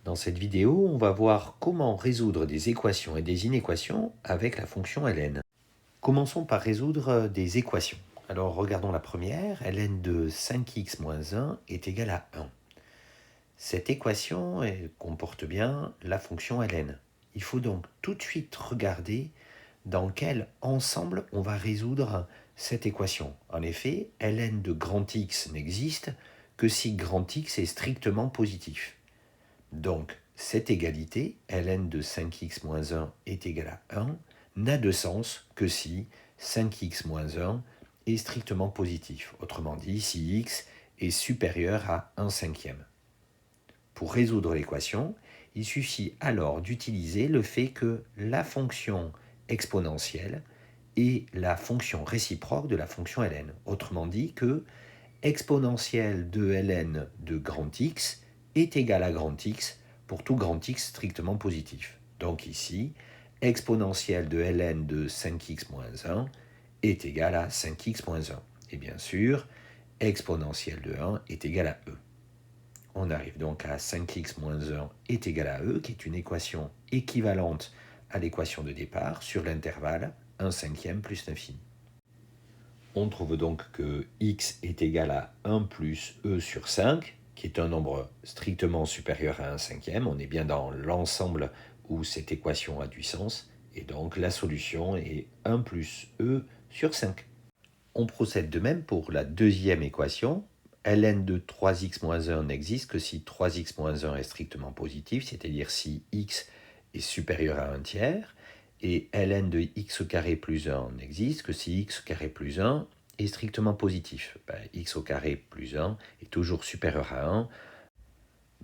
Dans cette vidéo, on va voir comment résoudre des équations et des inéquations avec la fonction ln. Commençons par résoudre des équations. Alors regardons la première, ln de 5x moins 1 est égal à 1. Cette équation comporte bien la fonction ln. Il faut donc tout de suite regarder dans quel ensemble on va résoudre cette équation. En effet, ln de grand X n'existe que si grand X est strictement positif. Donc, cette égalité, ln de 5x moins 1 est égal à 1, n'a de sens que si 5x moins 1 est strictement positif. Autrement dit, si x est supérieur à 1 cinquième. Pour résoudre l'équation, il suffit alors d'utiliser le fait que la fonction exponentielle est la fonction réciproque de la fonction ln. Autrement dit que exponentielle de ln de grand X est égale à grand X pour tout grand X strictement positif. Donc ici, exponentielle de ln de 5x moins 1 est égale à 5x moins 1. Et bien sûr, exponentielle de 1 est égale à e. On arrive donc à 5x moins 1 est égal à e, qui est une équation équivalente à l'équation de départ sur l'intervalle 1 cinquième plus l'infini. On trouve donc que x est égal à 1 plus e sur 5, qui est un nombre strictement supérieur à 1 cinquième. On est bien dans l'ensemble où cette équation a du sens. Et donc la solution est 1 plus e sur 5. On procède de même pour la deuxième équation. ln de 3x moins 1 n'existe que si 3x moins 1 est strictement positif, c'est-à-dire si x est supérieur à 1 tiers. Et ln de x au carré plus 1 n'existe que si x au carré plus 1 est strictement positif. X au carré plus 1 est toujours supérieur à 1.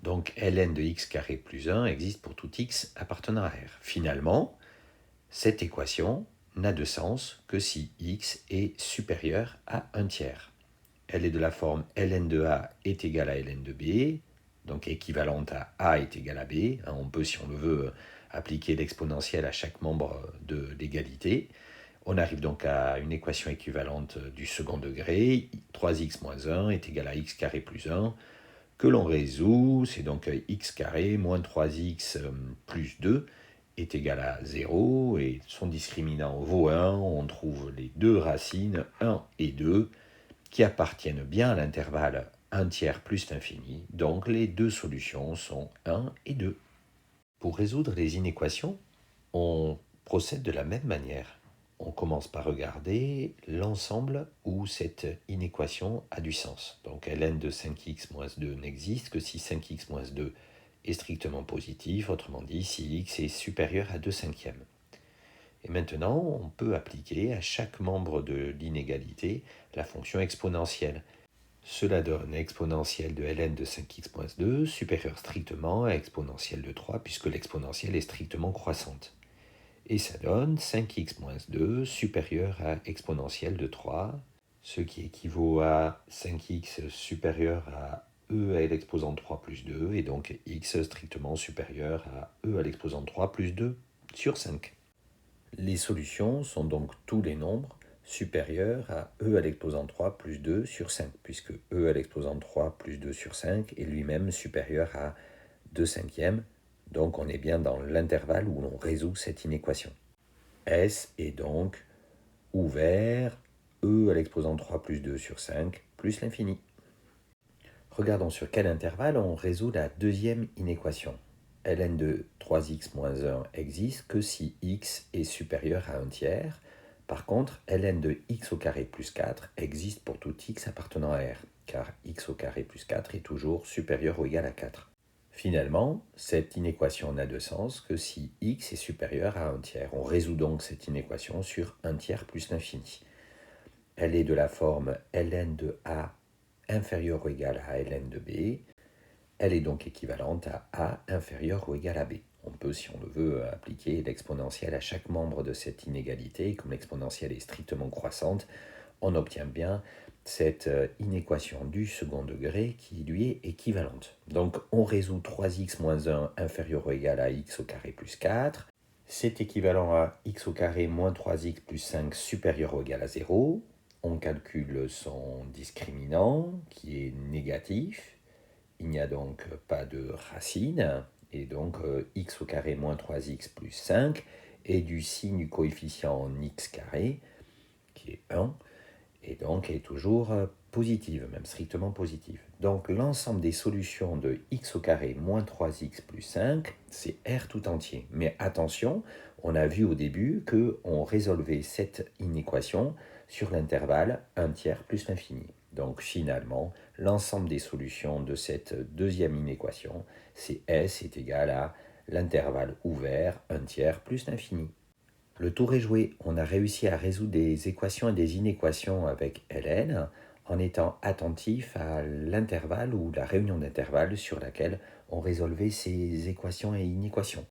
Donc ln de x carré plus 1 existe pour tout x appartenant à R. Finalement, cette équation n'a de sens que si x est supérieur à 1 tiers. Elle est de la forme ln de a est égal à ln de b, donc équivalente à a est égal à b. On peut, si on le veut, appliquer l'exponentielle à chaque membre de l'égalité. On arrive donc à une équation équivalente du second degré. 3x moins 1 est égal à x carré plus 1, que l'on résout. C'est donc x carré moins 3x plus 2 est égal à 0. Et son discriminant vaut 1. On trouve les deux racines, 1 et 2, qui appartiennent bien à l'intervalle 1 tiers plus l'infini. Donc les deux solutions sont 1 et 2. Pour résoudre les inéquations, on procède de la même manière. On commence par regarder l'ensemble où cette inéquation a du sens. Donc ln de 5x moins 2 n'existe que si 5x moins 2 est strictement positif, autrement dit si x est supérieur à 2 cinquièmes. Et maintenant, on peut appliquer à chaque membre de l'inégalité la fonction exponentielle. Cela donne exponentielle de ln de 5x moins 2 supérieure strictement à exponentielle de 3 puisque l'exponentielle est strictement croissante. Et ça donne 5x moins 2 supérieur à exponentielle de 3, ce qui équivaut à 5x supérieur à e à l'exposant 3 plus 2, et donc x strictement supérieur à e à l'exposant 3 plus 2 sur 5. Les solutions sont donc tous les nombres supérieurs à e à l'exposant 3 plus 2 sur 5, puisque e à l'exposant 3 plus 2 sur 5 est lui-même supérieur à 2 cinquièmes, donc on est bien dans l'intervalle où l'on résout cette inéquation. S est donc ouvert e à l'exposant 3 plus 2 sur 5 plus l'infini. Regardons sur quel intervalle on résout la deuxième inéquation. Ln de 3x moins 1 existe que si x est supérieur à 1 tiers. Par contre, ln de x au carré plus 4 existe pour tout x appartenant à R, car x au carré plus 4 est toujours supérieur ou égal à 4. Finalement, cette inéquation n'a de sens que si x est supérieur à 1 tiers. On résout donc cette inéquation sur 1 tiers plus l'infini. Elle est de la forme ln de a inférieur ou égal à ln de b. Elle est donc équivalente à a inférieur ou égal à b. On peut, si on le veut, appliquer l'exponentielle à chaque membre de cette inégalité. Comme l'exponentielle est strictement croissante, on obtient bien cette inéquation du second degré qui lui est équivalente. Donc on résout 3x moins 1 inférieur ou égal à x au carré plus 4. C'est équivalent à x au carré moins 3x plus 5 supérieur ou égal à 0. On calcule son discriminant qui est négatif. Il n'y a donc pas de racine. et donc x au carré moins 3x plus 5, et du signe du coefficient en x carré, qui est 1, et donc est toujours positive, même strictement positive. Donc l'ensemble des solutions de x au carré moins 3x plus 5, c'est R tout entier. Mais attention, on a vu au début qu'on résolvait cette inéquation sur l'intervalle 1 tiers plus l'infini. Donc finalement, l'ensemble des solutions de cette deuxième inéquation, c'est S est égal à l'intervalle ouvert 1 tiers plus l'infini. Le tour est joué, on a réussi à résoudre des équations et des inéquations avec Hélène en étant attentif à l'intervalle ou la réunion d'intervalles sur laquelle on résolvait ces équations et inéquations.